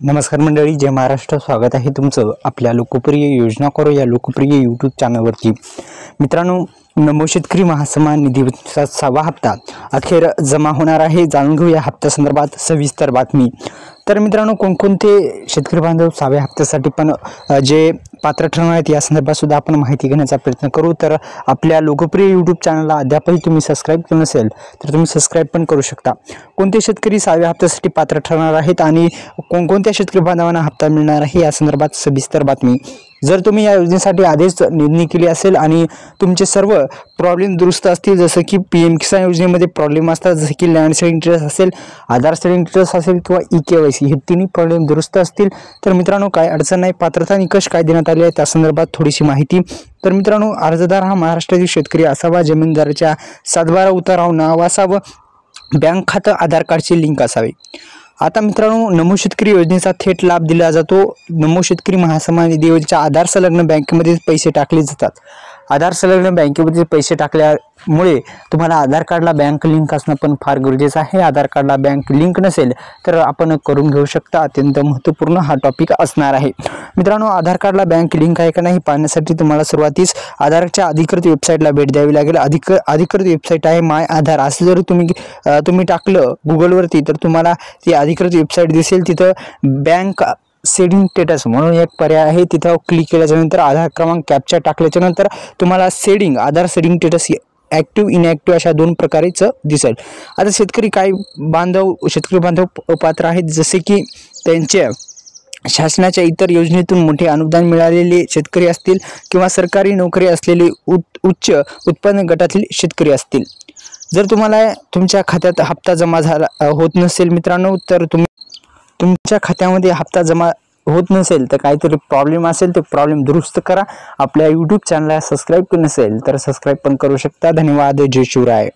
नमस्कार मंडळी, जय महाराष्ट्र. स्वागत आहे तुमचं आपल्या लोकप्रिय योजना करो या लोकप्रिय यूट्यूब चॅनलवरती. मित्रांनो, नमो शेतकरी महासन्मान निधीचा 6वा हप्ता अखेर जमा होणार आहे. जाणून घेऊ या हप्त्यासंदर्भात सविस्तर बातमी. तर मित्रांनो, कोणकोणते शेतकरी बांधव 6व्या हप्त्यासाठी पण जे पात्र ठरणार आहेत या संदर्भात सुद्धा आपण माहिती घेण्याचा प्रयत्न करू. तर आपल्या लोकप्रिय यूट्यूब चॅनलला अद्यापही तुम्ही सबस्क्राईब केलं नसेल तर तुम्ही सबस्क्राईब पण करू शकता. कोणते शेतकरी 6व्या हप्त्यासाठी पात्र ठरणार आहेत आणि कोणकोणत्या शेतकरी बांधवांना हप्ता मिळणार आहे या संदर्भात सविस्तर बातमी. जर तुम्ही या योजनेसाठी आधीच नोंदणी केली असेल आणि तुमचे सर्व प्रॉब्लेम दुरुस्त असतील, जसं की PM किसान योजनेमध्ये प्रॉब्लेम असतात, जसं की लँड सेलिंग इंटरेस्ट असेल, आधार सेलिंग इंटरेस्ट असेल किंवा EKYC, हे तिन्ही प्रॉब्लेम दुरुस्त असतील तर मित्रांनो काय अडचण नाही. पात्रता निकष काय देण्यात आले आहे त्या संदर्भात थोडीशी माहिती. तर मित्रांनो, अर्जदार हा महाराष्ट्रातील शेतकरी असावा, जमीनदाराच्या 7/12 उताराव नाव असावं, बँक खातं आधार कार्डची लिंक असावे. आता मित्रांनो, नमो शेतकरी योजनेचा थेट लाभ दिला जातो. नमो शेतकरी महासन्मान निधी योजनेच्या आधार संलग्न बँकेमध्ये पैसे टाकले जातात. आधार संलग्न बँकेमध्ये पैसे टाकल्यामुळे तुम्हाला आधार कार्डला बँक लिंक असणं पण फार गरजेचं आहे. आधार कार्डला बँक लिंक नसेल तर आपण करून घेऊ शकता. अत्यंत महत्त्वपूर्ण हा टॉपिक असणार आहे. मित्रांनो, आधार कार्डला बँक लिंक आहे का नाही पाहण्यासाठी तुम्हाला सुरुवातीस आधारच्या अधिकृत वेबसाईटला भेट द्यावी लागेल. अधिकृत वेबसाईट आहे माय आधार. असं जर तुम्ही टाकलं गुगलवरती तर तुम्हाला ती अधिकृत वेबसाईट दिसेल. तिथं बँक सेटिंग स्टेटस म्हणून एक पर्याय आहे. तिथं क्लिक केल्याच्यानंतर आधार क्रमांक कॅप्चा टाकल्याच्या नंतर तुम्हाला आधार सेटिंग स्टेटस ॲक्टिव्ह इनॲक्टिव्ह अशा 2 प्रकारेच दिसेल. आता शेतकरी बांधव अपात्र आहेत, जसे की त्यांच्या शासनाच्या इतर योजनेतून मोठे अनुदान मिळालेले शेतकरी असतील किंवा सरकारी नोकरी असलेले उच्च उत्पन्न गटातील शेतकरी असतील. जर तुम्हाला तुमच्या खात्यात हप्ता जमा होत नसेल मित्रांनो, तर तुमच्या खात्यामध्ये हप्ता जमा होत नसेल तर काहीतरी प्रॉब्लेम असेल तर प्रॉब्लेम दुरुस्त करा. आपल्या यूट्यूब चॅनलला सबस्क्राईब केलं नसेल तर सबस्क्राईब पण करू शकता. धन्यवाद. जय शिवराय.